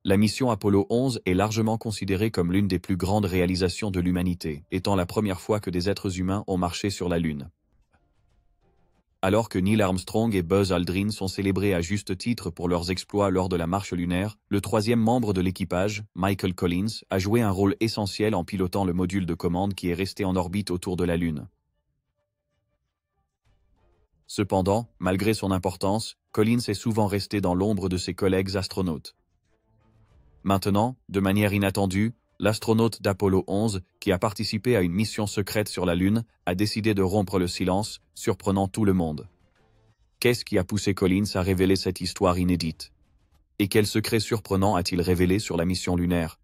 La mission Apollo 11 est largement considérée comme l'une des plus grandes réalisations de l'humanité, étant la première fois que des êtres humains ont marché sur la Lune. Alors que Neil Armstrong et Buzz Aldrin sont célébrés à juste titre pour leurs exploits lors de la marche lunaire, le troisième membre de l'équipage, Michael Collins, a joué un rôle essentiel en pilotant le module de commande qui est resté en orbite autour de la Lune. Cependant, malgré son importance, Collins est souvent resté dans l'ombre de ses collègues astronautes. Maintenant, de manière inattendue, l'astronaute d'Apollo 11, qui a participé à une mission secrète sur la Lune, a décidé de rompre le silence, surprenant tout le monde. Qu'est-ce qui a poussé Collins à révéler cette histoire inédite? Et quel secret surprenant a-t-il révélé sur la mission lunaire?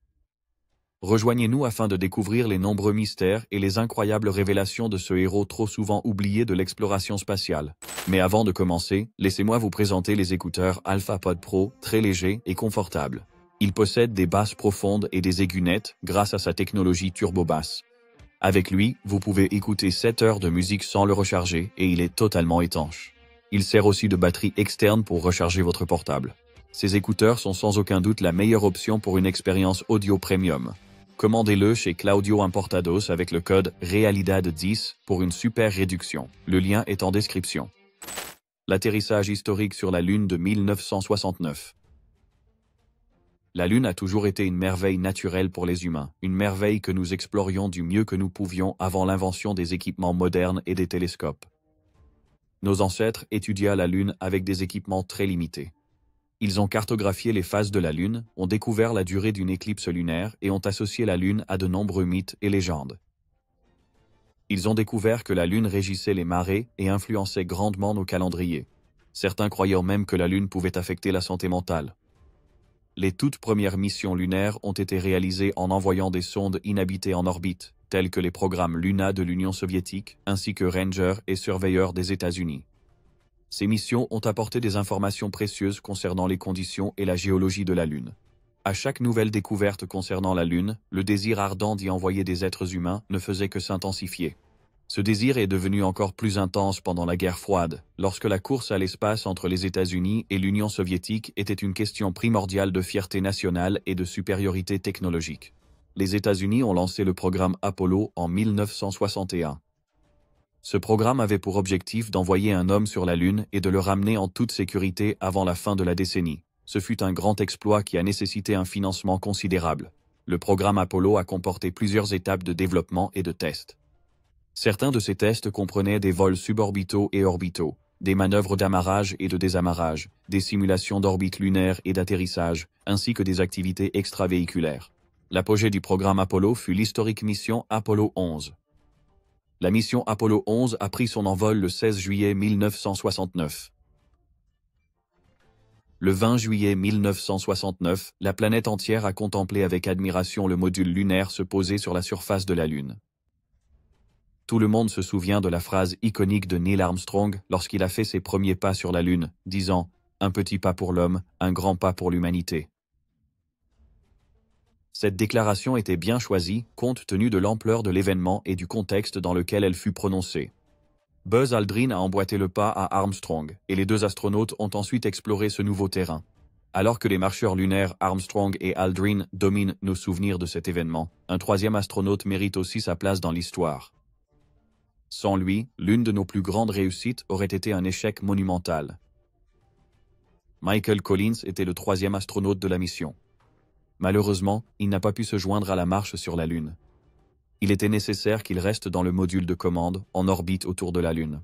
Rejoignez-nous afin de découvrir les nombreux mystères et les incroyables révélations de ce héros trop souvent oublié de l'exploration spatiale. Mais avant de commencer, laissez-moi vous présenter les écouteurs AlphaPod Pro, très légers et confortables. Il possède des basses profondes et des aigus nets grâce à sa technologie turbo-basse. Avec lui, vous pouvez écouter 7 heures de musique sans le recharger et il est totalement étanche. Il sert aussi de batterie externe pour recharger votre portable. Ces écouteurs sont sans aucun doute la meilleure option pour une expérience audio premium. Commandez-le chez Claudio Importados avec le code REALIDAD10 pour une super réduction. Le lien est en description. L'atterrissage historique sur la Lune de 1969. La Lune a toujours été une merveille naturelle pour les humains, une merveille que nous explorions du mieux que nous pouvions avant l'invention des équipements modernes et des télescopes. Nos ancêtres étudia la Lune avec des équipements très limités. Ils ont cartographié les phases de la Lune, ont découvert la durée d'une éclipse lunaire et ont associé la Lune à de nombreux mythes et légendes. Ils ont découvert que la Lune régissait les marées et influençait grandement nos calendriers. Certains croyant même que la Lune pouvait affecter la santé mentale. Les toutes premières missions lunaires ont été réalisées en envoyant des sondes inhabitées en orbite, telles que les programmes Luna de l'Union soviétique, ainsi que Ranger et Surveyor des États-Unis. Ces missions ont apporté des informations précieuses concernant les conditions et la géologie de la Lune. À chaque nouvelle découverte concernant la Lune, le désir ardent d'y envoyer des êtres humains ne faisait que s'intensifier. Ce désir est devenu encore plus intense pendant la guerre froide, lorsque la course à l'espace entre les États-Unis et l'Union soviétique était une question primordiale de fierté nationale et de supériorité technologique. Les États-Unis ont lancé le programme Apollo en 1961. Ce programme avait pour objectif d'envoyer un homme sur la Lune et de le ramener en toute sécurité avant la fin de la décennie. Ce fut un grand exploit qui a nécessité un financement considérable. Le programme Apollo a comporté plusieurs étapes de développement et de tests. Certains de ces tests comprenaient des vols suborbitaux et orbitaux, des manœuvres d'amarrage et de désamarrage, des simulations d'orbite lunaire et d'atterrissage, ainsi que des activités extravéhiculaires. L'apogée du programme Apollo fut l'historique mission Apollo 11. La mission Apollo 11 a pris son envol le 16 juillet 1969. Le 20 juillet 1969, la planète entière a contemplé avec admiration le module lunaire se poser sur la surface de la Lune. Tout le monde se souvient de la phrase iconique de Neil Armstrong lorsqu'il a fait ses premiers pas sur la Lune, disant « Un petit pas pour l'homme, un grand pas pour l'humanité ». Cette déclaration était bien choisie, compte tenu de l'ampleur de l'événement et du contexte dans lequel elle fut prononcée. Buzz Aldrin a emboîté le pas à Armstrong, et les deux astronautes ont ensuite exploré ce nouveau terrain. Alors que les marcheurs lunaires Armstrong et Aldrin dominent nos souvenirs de cet événement, un troisième astronaute mérite aussi sa place dans l'histoire. Sans lui, l'une de nos plus grandes réussites aurait été un échec monumental. Michael Collins était le troisième astronaute de la mission. Malheureusement, il n'a pas pu se joindre à la marche sur la Lune. Il était nécessaire qu'il reste dans le module de commande, en orbite autour de la Lune.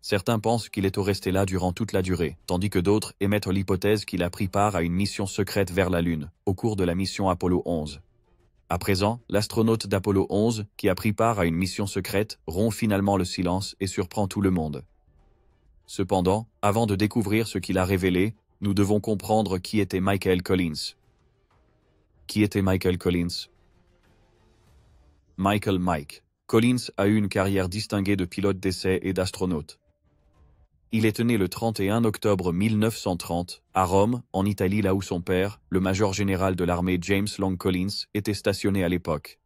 Certains pensent qu'il est resté là durant toute la durée, tandis que d'autres émettent l'hypothèse qu'il a pris part à une mission secrète vers la Lune, au cours de la mission Apollo 11. À présent, l'astronaute d'Apollo 11, qui a pris part à une mission secrète, rompt finalement le silence et surprend tout le monde. Cependant, avant de découvrir ce qu'il a révélé, nous devons comprendre qui était Michael Collins. Qui était Michael Collins? Michael Mike Collins a eu une carrière distinguée de pilote d'essai et d'astronaute. Il est né le 31 octobre 1930, à Rome, en Italie, là où son père, le major général de l'armée James Long Collins, était stationné à l'époque.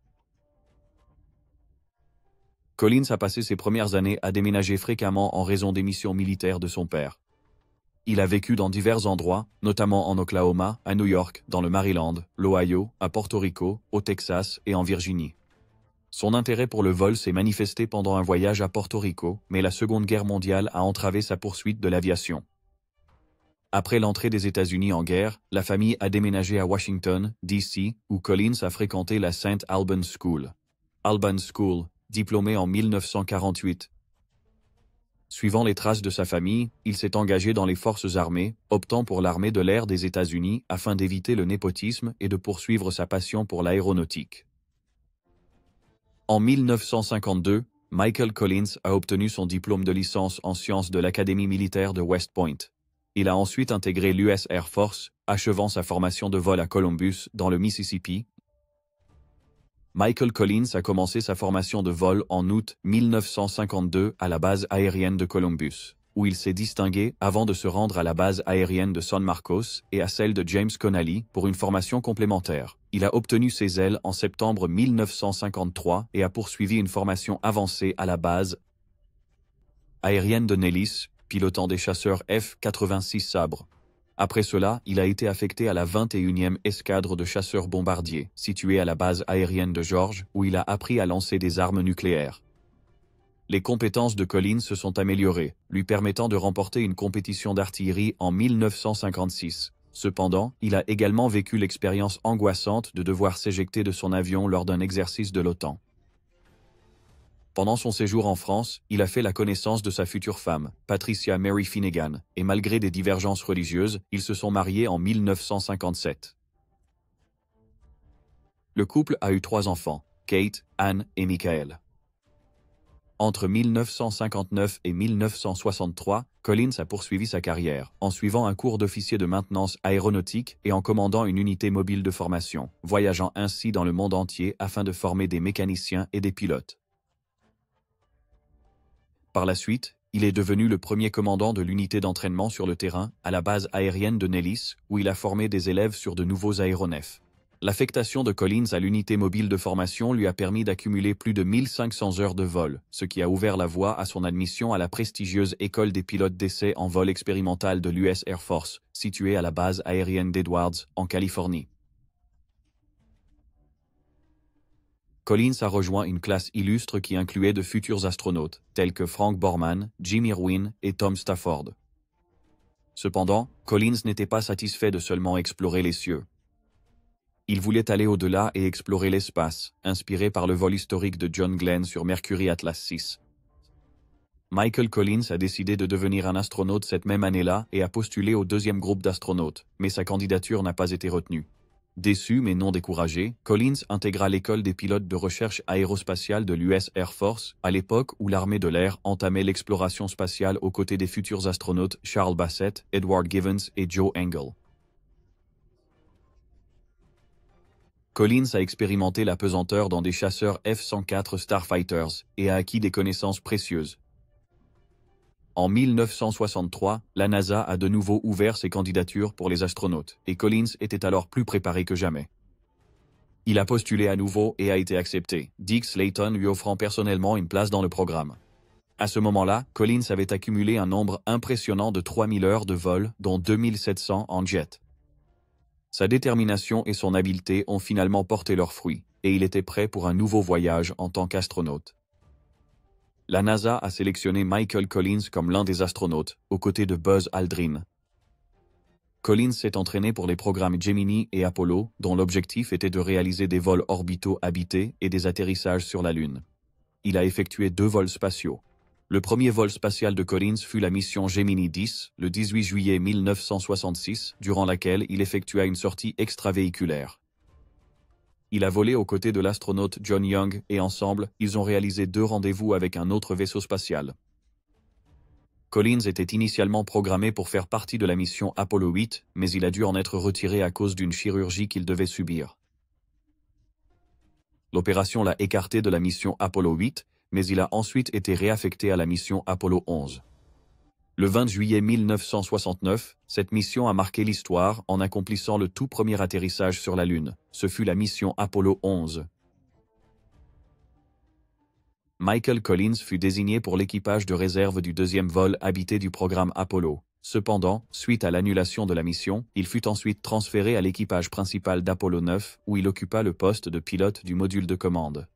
Collins a passé ses premières années à déménager fréquemment en raison des missions militaires de son père. Il a vécu dans divers endroits, notamment en Oklahoma, à New York, dans le Maryland, l'Ohio, à Porto Rico, au Texas et en Virginie. Son intérêt pour le vol s'est manifesté pendant un voyage à Porto Rico, mais la Seconde Guerre mondiale a entravé sa poursuite de l'aviation. Après l'entrée des États-Unis en guerre, la famille a déménagé à Washington, D.C., où Collins a fréquenté la St. Albans School. Albans School, diplômé en 1948. Suivant les traces de sa famille, il s'est engagé dans les forces armées, optant pour l'armée de l'air des États-Unis afin d'éviter le népotisme et de poursuivre sa passion pour l'aéronautique. En 1952, Michael Collins a obtenu son diplôme de licence en sciences de l'Académie militaire de West Point. Il a ensuite intégré l'US Air Force, achevant sa formation de vol à Columbus, dans le Mississippi. Michael Collins a commencé sa formation de vol en août 1952 à la base aérienne de Columbus, où il s'est distingué avant de se rendre à la base aérienne de San Marcos et à celle de James Connally pour une formation complémentaire. Il a obtenu ses ailes en septembre 1953 et a poursuivi une formation avancée à la base aérienne de Nellis, pilotant des chasseurs F-86 Sabre. Après cela, il a été affecté à la 21e escadre de chasseurs bombardiers, située à la base aérienne de George, où il a appris à lancer des armes nucléaires. Les compétences de Collins se sont améliorées, lui permettant de remporter une compétition d'artillerie en 1956. Cependant, il a également vécu l'expérience angoissante de devoir s'éjecter de son avion lors d'un exercice de l'OTAN. Pendant son séjour en France, il a fait la connaissance de sa future femme, Patricia Mary Finnegan, et malgré des divergences religieuses, ils se sont mariés en 1957. Le couple a eu 3 enfants, Kate, Anne et Michael. Entre 1959 et 1963, Collins a poursuivi sa carrière, en suivant un cours d'officier de maintenance aéronautique et en commandant une unité mobile de formation, voyageant ainsi dans le monde entier afin de former des mécaniciens et des pilotes. Par la suite, il est devenu le premier commandant de l'unité d'entraînement sur le terrain, à la base aérienne de Nellis, où il a formé des élèves sur de nouveaux aéronefs. L'affectation de Collins à l'unité mobile de formation lui a permis d'accumuler plus de 1500 heures de vol, ce qui a ouvert la voie à son admission à la prestigieuse École des pilotes d'essai en vol expérimental de l'US Air Force, située à la base aérienne d'Edwards, en Californie. Collins a rejoint une classe illustre qui incluait de futurs astronautes, tels que Frank Borman, Jim Irwin et Tom Stafford. Cependant, Collins n'était pas satisfait de seulement explorer les cieux. Il voulait aller au-delà et explorer l'espace, inspiré par le vol historique de John Glenn sur Mercury Atlas 6. Michael Collins a décidé de devenir un astronaute cette même année-là et a postulé au 2e groupe d'astronautes, mais sa candidature n'a pas été retenue. Déçu mais non découragé, Collins intégra l'école des pilotes de recherche aérospatiale de l'US Air Force, à l'époque où l'armée de l'air entamait l'exploration spatiale aux côtés des futurs astronautes Charles Bassett, Edward Givens et Joe Engle. Collins a expérimenté la pesanteur dans des chasseurs F-104 Starfighters et a acquis des connaissances précieuses. En 1963, la NASA a de nouveau ouvert ses candidatures pour les astronautes, et Collins était alors plus préparé que jamais. Il a postulé à nouveau et a été accepté, Dick Slayton lui offrant personnellement une place dans le programme. À ce moment-là, Collins avait accumulé un nombre impressionnant de 3000 heures de vol, dont 2700 en jet. Sa détermination et son habileté ont finalement porté leurs fruits, et il était prêt pour un nouveau voyage en tant qu'astronaute. La NASA a sélectionné Michael Collins comme l'un des astronautes, aux côtés de Buzz Aldrin. Collins s'est entraîné pour les programmes Gemini et Apollo, dont l'objectif était de réaliser des vols orbitaux habités et des atterrissages sur la Lune. Il a effectué 2 vols spatiaux. Le premier vol spatial de Collins fut la mission Gemini 10, le 18 juillet 1966, durant laquelle il effectua une sortie extravéhiculaire. Il a volé aux côtés de l'astronaute John Young et ensemble, ils ont réalisé 2 rendez-vous avec un autre vaisseau spatial. Collins était initialement programmé pour faire partie de la mission Apollo 8, mais il a dû en être retiré à cause d'une chirurgie qu'il devait subir. L'opération l'a écarté de la mission Apollo 8, mais il a ensuite été réaffecté à la mission Apollo 11. Le 20 juillet 1969, cette mission a marqué l'histoire en accomplissant le tout premier atterrissage sur la Lune. Ce fut la mission Apollo 11. Michael Collins fut désigné pour l'équipage de réserve du deuxième vol habité du programme Apollo. Cependant, suite à l'annulation de la mission, il fut ensuite transféré à l'équipage principal d'Apollo 9, où il occupa le poste de pilote du module de commande.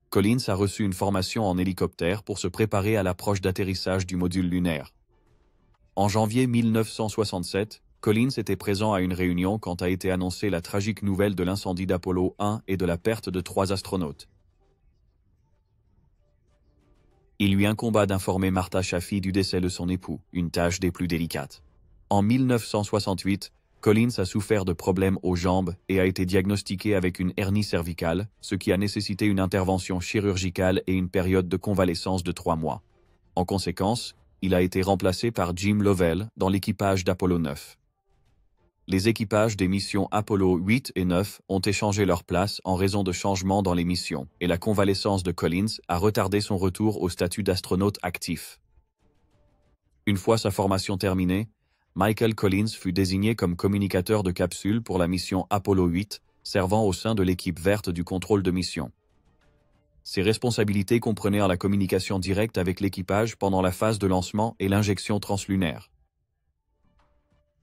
Collins a reçu une formation en hélicoptère pour se préparer à l'approche d'atterrissage du module lunaire. En janvier 1967, Collins était présent à une réunion quand a été annoncée la tragique nouvelle de l'incendie d'Apollo 1 et de la perte de 3 astronautes. Il lui incomba d'informer Martha Chaffee du décès de son époux, une tâche des plus délicates. En 1968, Collins a souffert de problèmes aux jambes et a été diagnostiqué avec une hernie cervicale, ce qui a nécessité une intervention chirurgicale et une période de convalescence de 3 mois. En conséquence, il a été remplacé par Jim Lovell dans l'équipage d'Apollo 9. Les équipages des missions Apollo 8 et 9 ont échangé leur place en raison de changements dans les missions, et la convalescence de Collins a retardé son retour au statut d'astronaute actif. Une fois sa formation terminée, Michael Collins fut désigné comme communicateur de capsule pour la mission Apollo 8, servant au sein de l'équipe verte du contrôle de mission. Ses responsabilités comprenaient la communication directe avec l'équipage pendant la phase de lancement et l'injection translunaire.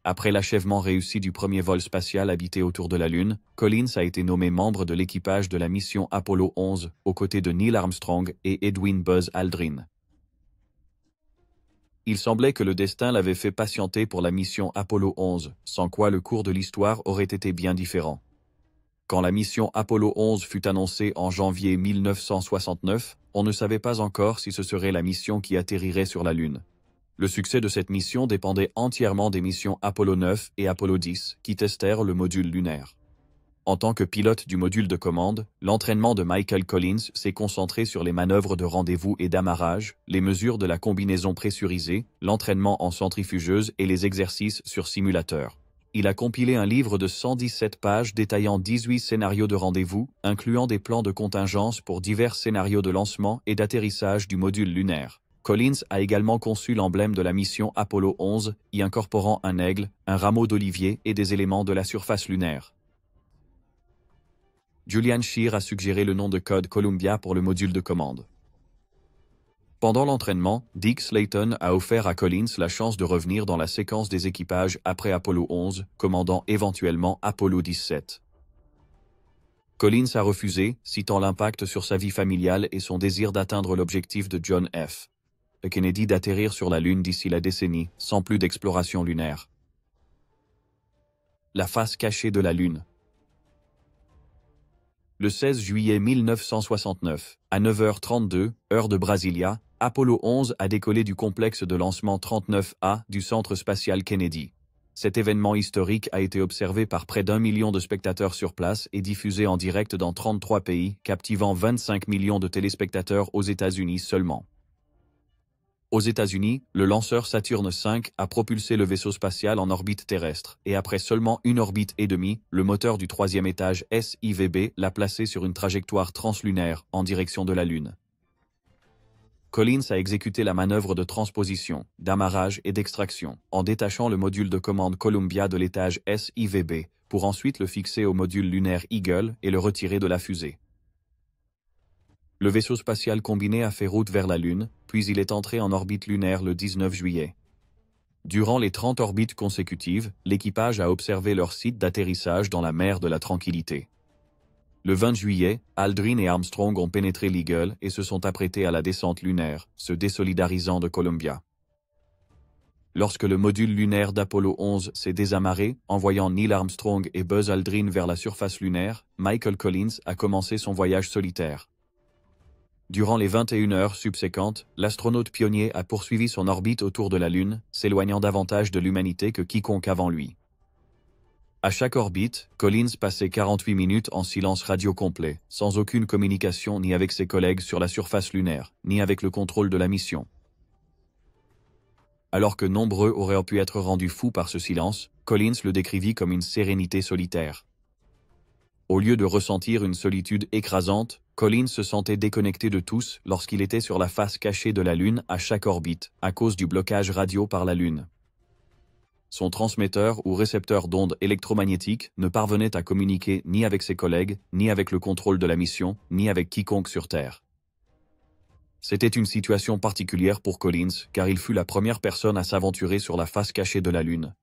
Après l'achèvement réussi du premier vol spatial habité autour de la Lune, Collins a été nommé membre de l'équipage de la mission Apollo 11, aux côtés de Neil Armstrong et Edwin Buzz Aldrin. Il semblait que le destin l'avait fait patienter pour la mission Apollo 11, sans quoi le cours de l'histoire aurait été bien différent. Quand la mission Apollo 11 fut annoncée en janvier 1969, on ne savait pas encore si ce serait la mission qui atterrirait sur la Lune. Le succès de cette mission dépendait entièrement des missions Apollo 9 et Apollo 10, qui testèrent le module lunaire. En tant que pilote du module de commande, l'entraînement de Michael Collins s'est concentré sur les manœuvres de rendez-vous et d'amarrage, les mesures de la combinaison pressurisée, l'entraînement en centrifugeuse et les exercices sur simulateur. Il a compilé un livre de 117 pages détaillant 18 scénarios de rendez-vous, incluant des plans de contingence pour divers scénarios de lancement et d'atterrissage du module lunaire. Collins a également conçu l'emblème de la mission Apollo 11, y incorporant un aigle, un rameau d'olivier et des éléments de la surface lunaire. Julian Scheer a suggéré le nom de code Columbia pour le module de commande. Pendant l'entraînement, Dick Slayton a offert à Collins la chance de revenir dans la séquence des équipages après Apollo 11, commandant éventuellement Apollo 17. Collins a refusé, citant l'impact sur sa vie familiale et son désir d'atteindre l'objectif de John F. Kennedy d'atterrir sur la Lune d'ici la décennie, sans plus d'exploration lunaire. La face cachée de la Lune. Le 16 juillet 1969, à 9h32, heure de Brasilia, Apollo 11 a décollé du complexe de lancement 39A du Centre spatial Kennedy. Cet événement historique a été observé par près d'1 million de spectateurs sur place et diffusé en direct dans 33 pays, captivant 25 millions de téléspectateurs aux États-Unis seulement. Aux États-Unis, le lanceur Saturn V a propulsé le vaisseau spatial en orbite terrestre, et après seulement une orbite et demie, le moteur du troisième étage SIVB l'a placé sur une trajectoire translunaire en direction de la Lune. Collins a exécuté la manœuvre de transposition, d'amarrage et d'extraction, en détachant le module de commande Columbia de l'étage SIVB, pour ensuite le fixer au module lunaire Eagle et le retirer de la fusée. Le vaisseau spatial combiné a fait route vers la Lune, puis il est entré en orbite lunaire le 19 juillet. Durant les 30 orbites consécutives, l'équipage a observé leur site d'atterrissage dans la mer de la Tranquillité. Le 20 juillet, Aldrin et Armstrong ont pénétré l'Eagle et se sont apprêtés à la descente lunaire, se désolidarisant de Columbia. Lorsque le module lunaire d'Apollo 11 s'est désamarré, envoyant Neil Armstrong et Buzz Aldrin vers la surface lunaire, Michael Collins a commencé son voyage solitaire. Durant les 21 heures subséquentes, l'astronaute pionnier a poursuivi son orbite autour de la Lune, s'éloignant davantage de l'humanité que quiconque avant lui. À chaque orbite, Collins passait 48 minutes en silence radio complet, sans aucune communication ni avec ses collègues sur la surface lunaire, ni avec le contrôle de la mission. Alors que nombreux auraient pu être rendus fous par ce silence, Collins le décrivit comme une sérénité solitaire. Au lieu de ressentir une solitude écrasante, Collins se sentait déconnecté de tous lorsqu'il était sur la face cachée de la Lune à chaque orbite, à cause du blocage radio par la Lune. Son transmetteur ou récepteur d'ondes électromagnétiques ne parvenait à communiquer ni avec ses collègues, ni avec le contrôle de la mission, ni avec quiconque sur Terre. C'était une situation particulière pour Collins, car il fut la première personne à s'aventurer sur la face cachée de la Lune.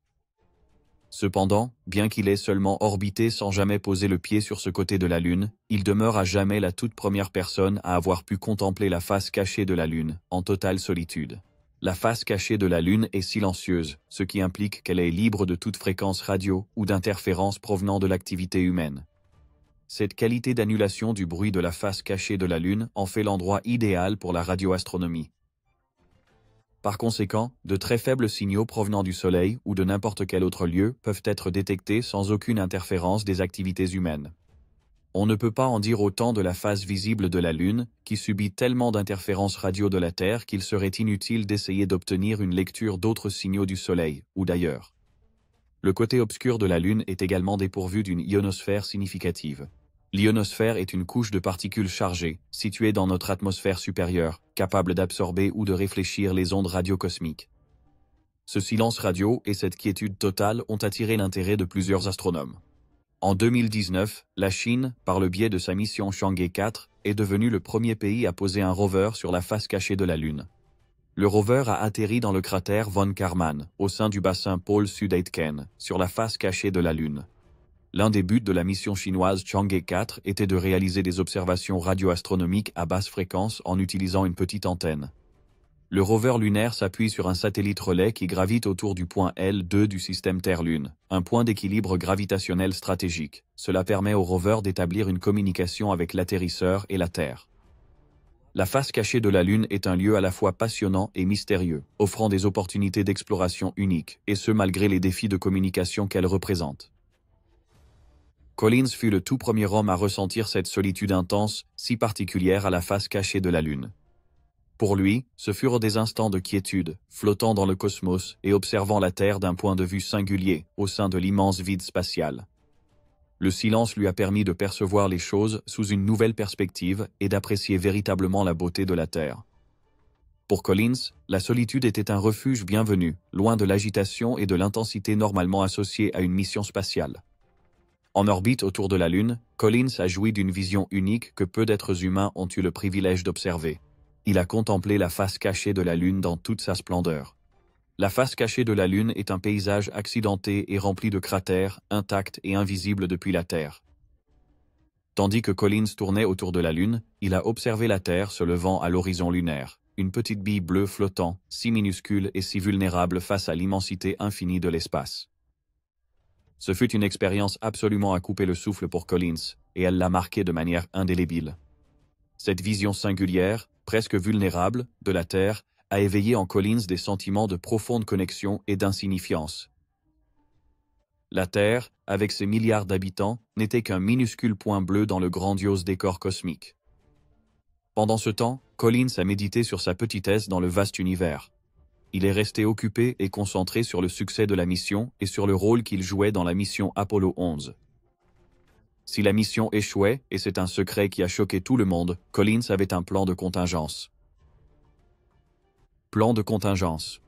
Cependant, bien qu'il ait seulement orbité sans jamais poser le pied sur ce côté de la Lune, il demeure à jamais la toute première personne à avoir pu contempler la face cachée de la Lune, en totale solitude. La face cachée de la Lune est silencieuse, ce qui implique qu'elle est libre de toute fréquence radio ou d'interférence provenant de l'activité humaine. Cette qualité d'annulation du bruit de la face cachée de la Lune en fait l'endroit idéal pour la radioastronomie. Par conséquent, de très faibles signaux provenant du Soleil ou de n'importe quel autre lieu peuvent être détectés sans aucune interférence des activités humaines. On ne peut pas en dire autant de la face visible de la Lune, qui subit tellement d'interférences radio de la Terre qu'il serait inutile d'essayer d'obtenir une lecture d'autres signaux du Soleil, ou d'ailleurs. Le côté obscur de la Lune est également dépourvu d'une ionosphère significative. L'ionosphère est une couche de particules chargées, située dans notre atmosphère supérieure, capable d'absorber ou de réfléchir les ondes radiocosmiques. Ce silence radio et cette quiétude totale ont attiré l'intérêt de plusieurs astronomes. En 2019, la Chine, par le biais de sa mission Chang'e 4, est devenue le premier pays à poser un rover sur la face cachée de la Lune. Le rover a atterri dans le cratère von Karman, au sein du bassin pôle Sud-Aitken, sur la face cachée de la Lune. L'un des buts de la mission chinoise Chang'e 4 était de réaliser des observations radioastronomiques à basse fréquence en utilisant une petite antenne. Le rover lunaire s'appuie sur un satellite relais qui gravite autour du point L2 du système Terre-Lune, un point d'équilibre gravitationnel stratégique. Cela permet au rover d'établir une communication avec l'atterrisseur et la Terre. La face cachée de la Lune est un lieu à la fois passionnant et mystérieux, offrant des opportunités d'exploration uniques, et ce malgré les défis de communication qu'elle représente. Collins fut le tout premier homme à ressentir cette solitude intense, si particulière à la face cachée de la Lune. Pour lui, ce furent des instants de quiétude, flottant dans le cosmos et observant la Terre d'un point de vue singulier, au sein de l'immense vide spatial. Le silence lui a permis de percevoir les choses sous une nouvelle perspective et d'apprécier véritablement la beauté de la Terre. Pour Collins, la solitude était un refuge bienvenu, loin de l'agitation et de l'intensité normalement associées à une mission spatiale. En orbite autour de la Lune, Collins a joui d'une vision unique que peu d'êtres humains ont eu le privilège d'observer. Il a contemplé la face cachée de la Lune dans toute sa splendeur. La face cachée de la Lune est un paysage accidenté et rempli de cratères, intact et invisible depuis la Terre. Tandis que Collins tournait autour de la Lune, il a observé la Terre se levant à l'horizon lunaire, une petite bille bleue flottant, si minuscule et si vulnérable face à l'immensité infinie de l'espace. Ce fut une expérience absolument à couper le souffle pour Collins, et elle l'a marqué de manière indélébile. Cette vision singulière, presque vulnérable, de la Terre, a éveillé en Collins des sentiments de profonde connexion et d'insignifiance. La Terre, avec ses milliards d'habitants, n'était qu'un minuscule point bleu dans le grandiose décor cosmique. Pendant ce temps, Collins a médité sur sa petitesse dans le vaste univers. Il est resté occupé et concentré sur le succès de la mission et sur le rôle qu'il jouait dans la mission Apollo 11. Si la mission échouait, et c'est un secret qui a choqué tout le monde, Collins avait un plan de contingence. Plan de contingence.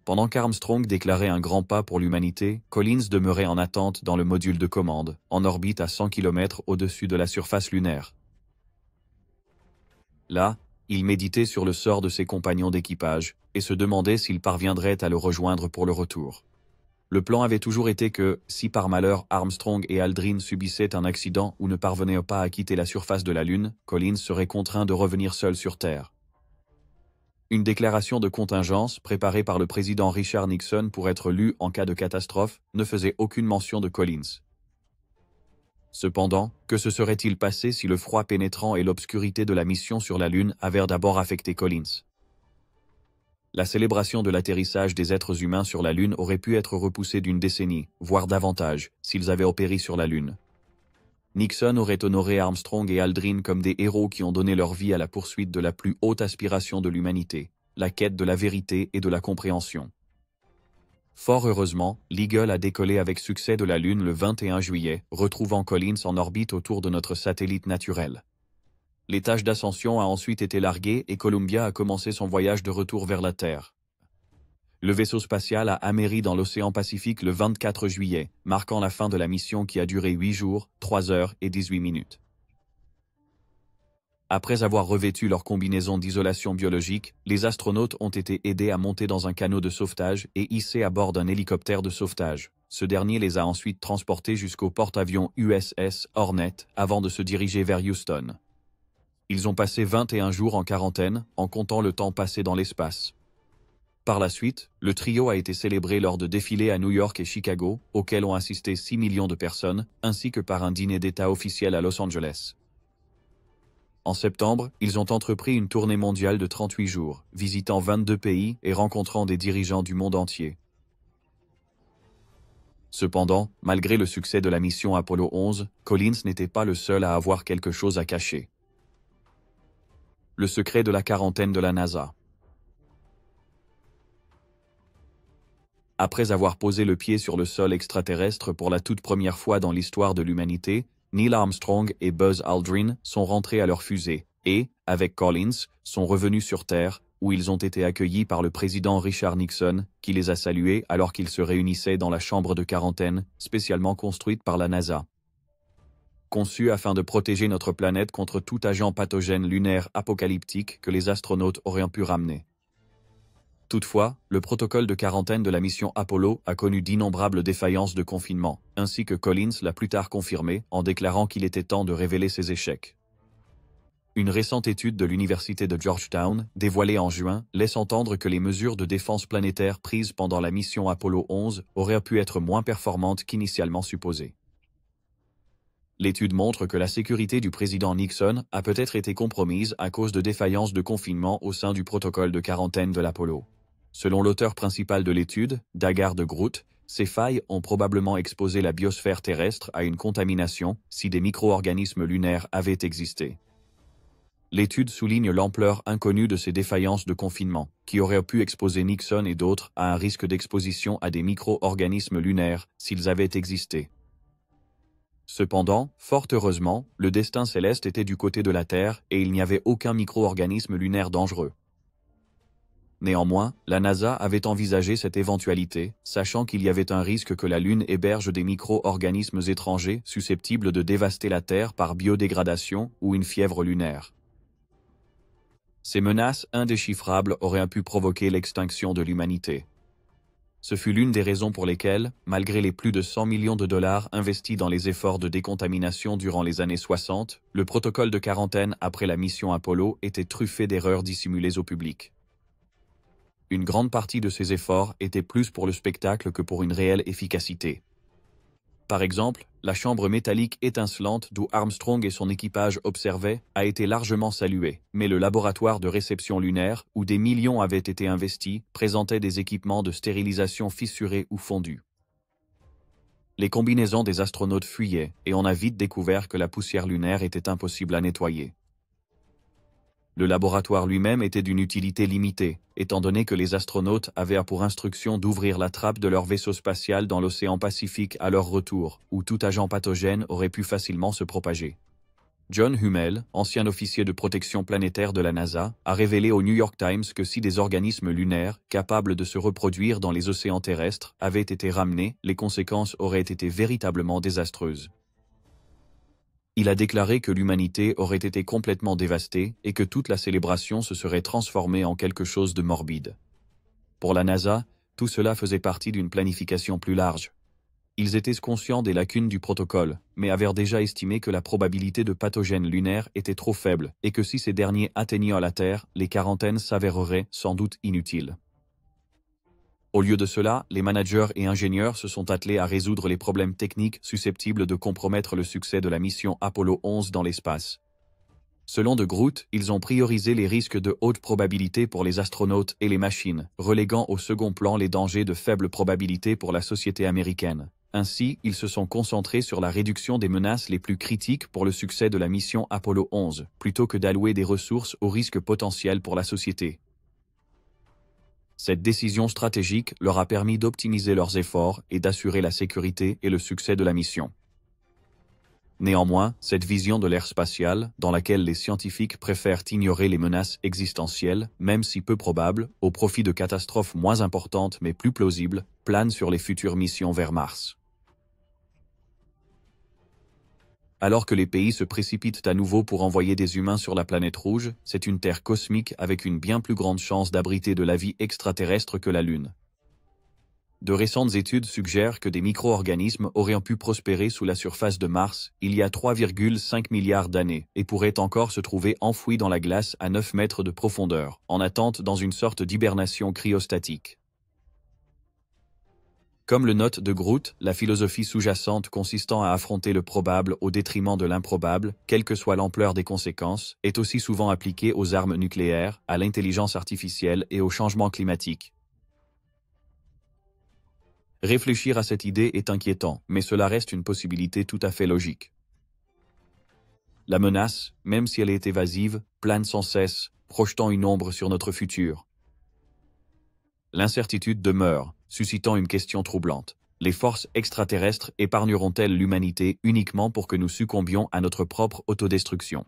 Pendant qu'Armstrong déclarait un grand pas pour l'humanité, Collins demeurait en attente dans le module de commande, en orbite à 100 km au-dessus de la surface lunaire. Là, il méditait sur le sort de ses compagnons d'équipage, et se demandait s'il parviendrait à le rejoindre pour le retour. Le plan avait toujours été que, si par malheur Armstrong et Aldrin subissaient un accident ou ne parvenaient pas à quitter la surface de la Lune, Collins serait contraint de revenir seul sur Terre. Une déclaration de contingence, préparée par le président Richard Nixon pour être lue en cas de catastrophe, ne faisait aucune mention de Collins. Cependant, que se serait-il passé si le froid pénétrant et l'obscurité de la mission sur la Lune avaient d'abord affecté Collins? La célébration de l'atterrissage des êtres humains sur la Lune aurait pu être repoussée d'une décennie, voire davantage, s'ils avaient opéré sur la Lune. Nixon aurait honoré Armstrong et Aldrin comme des héros qui ont donné leur vie à la poursuite de la plus haute aspiration de l'humanité, la quête de la vérité et de la compréhension. Fort heureusement, l'Eagle a décollé avec succès de la Lune le 21 juillet, retrouvant Collins en orbite autour de notre satellite naturel. L'étage d'ascension a ensuite été largué et Columbia a commencé son voyage de retour vers la Terre. Le vaisseau spatial a améri dans l'océan Pacifique le 24 juillet, marquant la fin de la mission qui a duré 8 jours, 3 heures et 18 minutes. Après avoir revêtu leur combinaison d'isolation biologique, les astronautes ont été aidés à monter dans un canot de sauvetage et hissés à bord d'un hélicoptère de sauvetage. Ce dernier les a ensuite transportés jusqu'au porte-avions USS Hornet avant de se diriger vers Houston. Ils ont passé 21 jours en quarantaine, en comptant le temps passé dans l'espace. Par la suite, le trio a été célébré lors de défilés à New York et Chicago, auxquels ont assisté 6 millions de personnes, ainsi que par un dîner d'État officiel à Los Angeles. En septembre, ils ont entrepris une tournée mondiale de 38 jours, visitant 22 pays et rencontrant des dirigeants du monde entier. Cependant, malgré le succès de la mission Apollo 11, Collins n'était pas le seul à avoir quelque chose à cacher. Le secret de la quarantaine de la NASA. Après avoir posé le pied sur le sol extraterrestre pour la toute première fois dans l'histoire de l'humanité, Neil Armstrong et Buzz Aldrin sont rentrés à leur fusée et, avec Collins, sont revenus sur Terre, où ils ont été accueillis par le président Richard Nixon, qui les a salués alors qu'ils se réunissaient dans la chambre de quarantaine, spécialement construite par la NASA. Conçue afin de protéger notre planète contre tout agent pathogène lunaire apocalyptique que les astronautes auraient pu ramener. Toutefois, le protocole de quarantaine de la mission Apollo a connu d'innombrables défaillances de confinement, ainsi que Collins l'a plus tard confirmé en déclarant qu'il était temps de révéler ses échecs. Une récente étude de l'université de Georgetown, dévoilée en juin, laisse entendre que les mesures de défense planétaire prises pendant la mission Apollo 11 auraient pu être moins performantes qu'initialement supposé. L'étude montre que la sécurité du président Nixon a peut-être été compromise à cause de défaillances de confinement au sein du protocole de quarantaine de l'Apollo. Selon l'auteur principal de l'étude, Dagar de Groot, ces failles ont probablement exposé la biosphère terrestre à une contamination si des micro-organismes lunaires avaient existé. L'étude souligne l'ampleur inconnue de ces défaillances de confinement, qui auraient pu exposer Nixon et d'autres à un risque d'exposition à des micro-organismes lunaires s'ils avaient existé. Cependant, fort heureusement, le destin céleste était du côté de la Terre et il n'y avait aucun micro-organisme lunaire dangereux. Néanmoins, la NASA avait envisagé cette éventualité, sachant qu'il y avait un risque que la Lune héberge des micro-organismes étrangers susceptibles de dévaster la Terre par biodégradation ou une fièvre lunaire. Ces menaces indéchiffrables auraient pu provoquer l'extinction de l'humanité. Ce fut l'une des raisons pour lesquelles, malgré les plus de 100 millions de dollars investis dans les efforts de décontamination durant les années 60, le protocole de quarantaine après la mission Apollo était truffé d'erreurs dissimulées au public. Une grande partie de ces efforts était plus pour le spectacle que pour une réelle efficacité. Par exemple, la chambre métallique étincelante d'où Armstrong et son équipage observaient a été largement saluée, mais le laboratoire de réception lunaire, où des millions avaient été investis, présentait des équipements de stérilisation fissurés ou fondus. Les combinaisons des astronautes fuyaient, et on a vite découvert que la poussière lunaire était impossible à nettoyer. Le laboratoire lui-même était d'une utilité limitée, étant donné que les astronautes avaient pour instruction d'ouvrir la trappe de leur vaisseau spatial dans l'océan Pacifique à leur retour, où tout agent pathogène aurait pu facilement se propager. John Hummel, ancien officier de protection planétaire de la NASA, a révélé au New York Times que si des organismes lunaires, capables de se reproduire dans les océans terrestres, avaient été ramenés, les conséquences auraient été véritablement désastreuses. Il a déclaré que l'humanité aurait été complètement dévastée et que toute la célébration se serait transformée en quelque chose de morbide. Pour la NASA, tout cela faisait partie d'une planification plus large. Ils étaient conscients des lacunes du protocole, mais avaient déjà estimé que la probabilité de pathogènes lunaires était trop faible et que si ces derniers atteignaient la Terre, les quarantaines s'avéreraient sans doute inutiles. Au lieu de cela, les managers et ingénieurs se sont attelés à résoudre les problèmes techniques susceptibles de compromettre le succès de la mission Apollo 11 dans l'espace. Selon de Groot, ils ont priorisé les risques de haute probabilité pour les astronautes et les machines, reléguant au second plan les dangers de faible probabilité pour la société américaine. Ainsi, ils se sont concentrés sur la réduction des menaces les plus critiques pour le succès de la mission Apollo 11, plutôt que d'allouer des ressources aux risques potentiels pour la société. Cette décision stratégique leur a permis d'optimiser leurs efforts et d'assurer la sécurité et le succès de la mission. Néanmoins, cette vision de l'ère spatiale, dans laquelle les scientifiques préfèrent ignorer les menaces existentielles, même si peu probables, au profit de catastrophes moins importantes mais plus plausibles, plane sur les futures missions vers Mars. Alors que les pays se précipitent à nouveau pour envoyer des humains sur la planète rouge, c'est une Terre cosmique avec une bien plus grande chance d'abriter de la vie extraterrestre que la Lune. De récentes études suggèrent que des micro-organismes auraient pu prospérer sous la surface de Mars il y a 3,5 milliards d'années et pourraient encore se trouver enfouis dans la glace à 9 mètres de profondeur, en attente dans une sorte d'hibernation cryostatique. Comme le note de Groot, la philosophie sous-jacente consistant à affronter le probable au détriment de l'improbable, quelle que soit l'ampleur des conséquences, est aussi souvent appliquée aux armes nucléaires, à l'intelligence artificielle et au changement climatique. Réfléchir à cette idée est inquiétant, mais cela reste une possibilité tout à fait logique. La menace, même si elle est évasive, plane sans cesse, projetant une ombre sur notre futur. L'incertitude demeure, suscitant une question troublante. Les forces extraterrestres épargneront-elles l'humanité uniquement pour que nous succombions à notre propre autodestruction?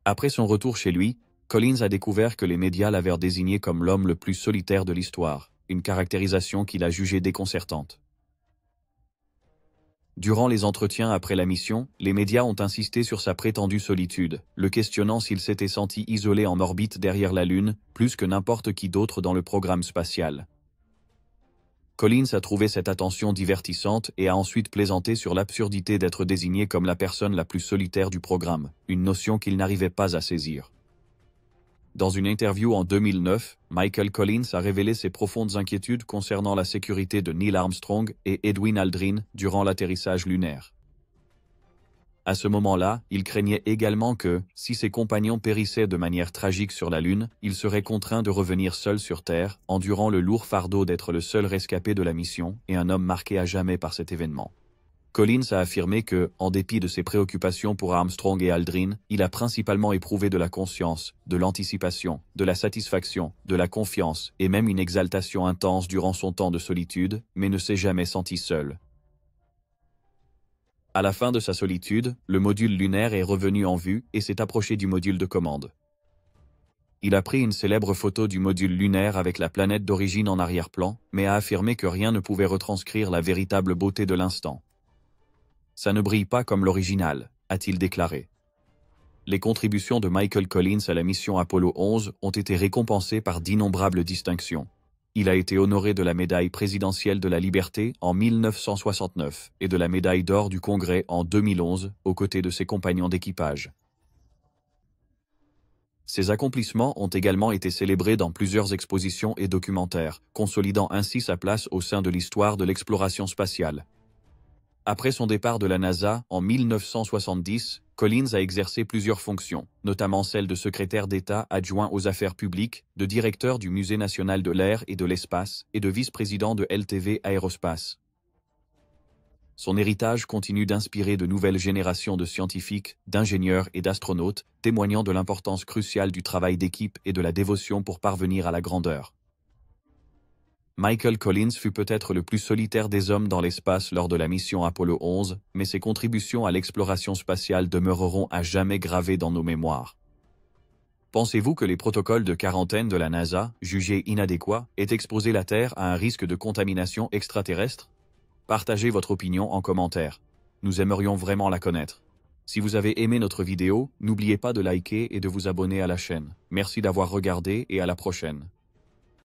Après son retour chez lui, Collins a découvert que les médias l'avaient désigné comme l'homme le plus solitaire de l'histoire, une caractérisation qu'il a jugée déconcertante. Durant les entretiens après la mission, les médias ont insisté sur sa prétendue solitude, le questionnant s'il s'était senti isolé en orbite derrière la Lune, plus que n'importe qui d'autre dans le programme spatial. Collins a trouvé cette attention divertissante et a ensuite plaisanté sur l'absurdité d'être désigné comme la personne la plus solitaire du programme, une notion qu'il n'arrivait pas à saisir. Dans une interview en 2009, Michael Collins a révélé ses profondes inquiétudes concernant la sécurité de Neil Armstrong et Edwin Aldrin durant l'atterrissage lunaire. À ce moment-là, il craignait également que, si ses compagnons périssaient de manière tragique sur la Lune, il serait contraint de revenir seul sur Terre, endurant le lourd fardeau d'être le seul rescapé de la mission et un homme marqué à jamais par cet événement. Collins a affirmé que, en dépit de ses préoccupations pour Armstrong et Aldrin, il a principalement éprouvé de la conscience, de l'anticipation, de la satisfaction, de la confiance et même une exaltation intense durant son temps de solitude, mais ne s'est jamais senti seul. À la fin de sa solitude, le module lunaire est revenu en vue et s'est approché du module de commande. Il a pris une célèbre photo du module lunaire avec la planète d'origine en arrière-plan, mais a affirmé que rien ne pouvait retranscrire la véritable beauté de l'instant. Ça ne brille pas comme l'original, a-t-il déclaré. Les contributions de Michael Collins à la mission Apollo 11 ont été récompensées par d'innombrables distinctions. Il a été honoré de la médaille présidentielle de la liberté en 1969 et de la médaille d'or du Congrès en 2011, aux côtés de ses compagnons d'équipage. Ses accomplissements ont également été célébrés dans plusieurs expositions et documentaires, consolidant ainsi sa place au sein de l'histoire de l'exploration spatiale. Après son départ de la NASA, en 1970, Collins a exercé plusieurs fonctions, notamment celle de secrétaire d'État adjoint aux affaires publiques, de directeur du Musée national de l'air et de l'espace, et de vice-président de LTV Aérospace. Son héritage continue d'inspirer de nouvelles générations de scientifiques, d'ingénieurs et d'astronautes, témoignant de l'importance cruciale du travail d'équipe et de la dévotion pour parvenir à la grandeur. Michael Collins fut peut-être le plus solitaire des hommes dans l'espace lors de la mission Apollo 11, mais ses contributions à l'exploration spatiale demeureront à jamais gravées dans nos mémoires. Pensez-vous que les protocoles de quarantaine de la NASA, jugés inadéquats, aient exposé la Terre à un risque de contamination extraterrestre? Partagez votre opinion en commentaire. Nous aimerions vraiment la connaître. Si vous avez aimé notre vidéo, n'oubliez pas de liker et de vous abonner à la chaîne. Merci d'avoir regardé et à la prochaine.